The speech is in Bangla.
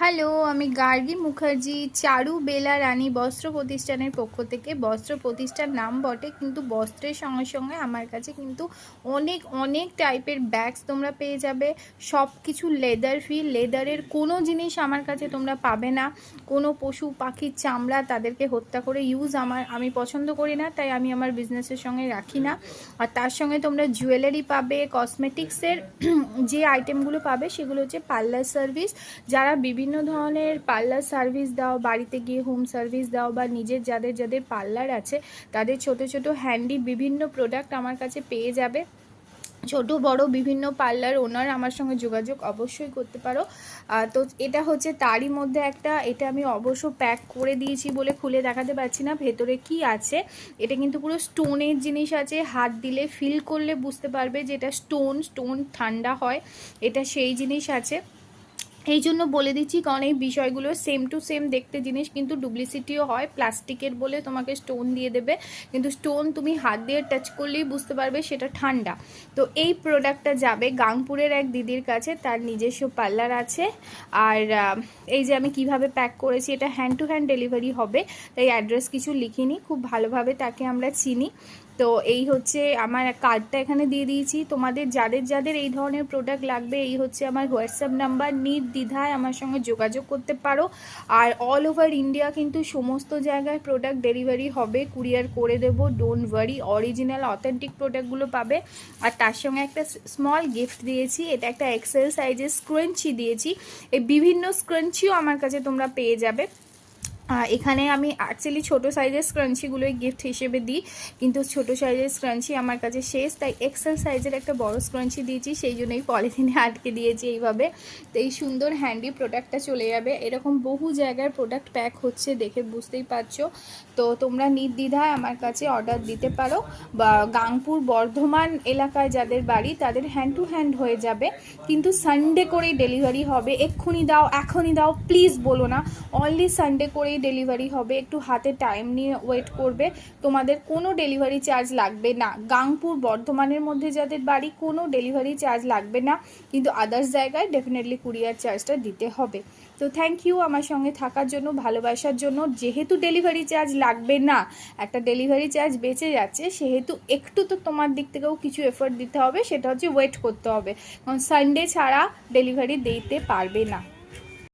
হ্যালো, আমি গার্গী মুখার্জি চারু বেলা রানী বস্ত্র প্রতিষ্ঠানের পক্ষ থেকে। বস্ত্র প্রতিষ্ঠান নাম বটে, কিন্তু বস্ত্রের সঙ্গে সঙ্গে আমার কাছে কিন্তু অনেক অনেক টাইপের ব্যাগস তোমরা পেয়ে যাবে। সব কিছু লেদার ফ্রি, লেদারের কোনো জিনিস আমার কাছে তোমরা পাবে না। কোনো পশু পাখির চামড়া তাদেরকে হত্যা করে আমি পছন্দ করি না, তাই আমি আমার বিজনেসের সঙ্গে রাখি না। আর তার সঙ্গে তোমরা জুয়েলারি পাবে, কসমেটিক্সের যে আইটেমগুলো পাবে সেগুলো হচ্ছে পার্লার সার্ভিস। যারা বিভিন্ন ধরনের পার্লার সার্ভিস দাও, বাড়িতে গিয়ে হোম সার্ভিস দাও, বা নিজের যাদের যাদের পার্লার আছে তাদের ছোট ছোট হ্যান্ডি বিভিন্ন প্রোডাক্ট আমার কাছে পেয়ে যাবে। ছোট বড় বিভিন্ন পার্লার ওনার আমার সঙ্গে যোগাযোগ অবশ্যই করতে পারো। তো এটা হচ্ছে তারই মধ্যে একটা, এটা আমি অবশ্য প্যাক করে দিয়েছি বলে খুলে দেখাতে পারছি না ভেতরে কি আছে। এটা কিন্তু পুরো স্টোনের জিনিস আছে, হাত দিলে ফিল করলে বুঝতে পারবে যে এটা স্টোন ঠান্ডা হয়, এটা সেই জিনিস আছে। এই জন্য বলে দিচ্ছি, কারণ এই বিষয়গুলো সেম টু সেম দেখতে জিনিস, কিন্তু ডুপ্লিসিটিও হয়। প্লাস্টিকের বলে তোমাকে স্টোন দিয়ে দেবে, কিন্তু স্টোন তুমি হাত দিয়ে টাচ করলেই বুঝতে পারবে সেটা ঠান্ডা। তো এই প্রোডাক্টটা যাবে গাংপুরের এক দিদির কাছে, তার নিজস্ব পার্লার আছে। আর এই যে আমি কিভাবে প্যাক করেছি, এটা হ্যান্ড টু হ্যান্ড ডেলিভারি হবে, তাই অ্যাড্রেস কিছু লিখিনি, খুব ভালোভাবে তাকে আমরা চিনি। তো এই হচ্ছে আমার কার্ডটা এখানে দিয়ে দিয়েছি। তোমাদের যাদের যাদের এই ধরনের প্রোডাক্ট লাগবে, এই হচ্ছে আমার হোয়াটসঅ্যাপ নাম্বার, নির্দ্বিধায় আমার সঙ্গে যোগাযোগ করতে পারো। আর অল ওভার ইন্ডিয়া কিন্তু সমস্ত জায়গায় প্রোডাক্ট ডেলিভারি হবে, কুরিয়ার করে দেবো, ডোন্ট ওয়ারি। অরিজিনাল অথেন্টিক প্রোডাক্টগুলো পাবে। আর তার সঙ্গে একটা স্মল গিফট দিয়েছি, এটা একটা এক্সেল সাইজের স্ক্রাঞ্চি দিয়েছি। এই বিভিন্ন স্ক্রাঞ্চিও আমার কাছে তোমরা পেয়ে যাবে। এখানে আমি অ্যাকচুয়ালি ছোটো সাইজের স্ক্রাঞ্চিগুলোই গিফট হিসেবে দিই, কিন্তু ছোটো সাইজের স্ক্রাঞ্চি আমার কাছে শেষ, তাই এক্সেল সাইজের একটা বড় স্ক্রাঞ্চি দিয়েছি, সেই জন্যই পলিথিনে আটকে দিয়েছি এইভাবে। তো এই সুন্দর হ্যান্ডি প্রোডাক্টটা চলে যাবে। এরকম বহু জায়গার প্রোডাক্ট প্যাক হচ্ছে, দেখে বুঝতেই পারছো। তো তোমরা নির্দ্বিধায় আমার কাছে অর্ডার দিতে পারো। বা গাংপুর বর্ধমান এলাকায় যাদের বাড়ি তাদের হ্যান্ড টু হ্যান্ড হয়ে যাবে, কিন্তু সানডে করেই ডেলিভারি হবে। এক্ষুনি দাও এখনই দাও প্লিজ বলো না, অনলি সানডে করেই ডেলিভারি হবে। একটু হাতে টাইম নিয়ে ওয়েট করবে। তোমাদের কোনো ডেলিভারি চার্জ লাগবে না। গাংপুর বর্ধমানের মধ্যে যাদের বাড়ি কোনো ডেলিভারি চার্জ লাগবে না, কিন্তু আদার্স জায়গায় ডেফিনেটলি কুরিয়ার চার্জটা দিতে হবে। তো থ্যাংক ইউ আমার সঙ্গে থাকার জন্য, ভালোবাসার জন্য। যেহেতু ডেলিভারি চার্জ লাগবে না, একটা ডেলিভারি চার্জ বেঁচে যাচ্ছে, সেহেতু একটু তো তোমার দিক থেকেও কিছু এফোর্ট দিতে হবে, সেটা হচ্ছে ওয়েট করতে হবে, কারণ সানডে ছাড়া ডেলিভারি দিতে পারবে না।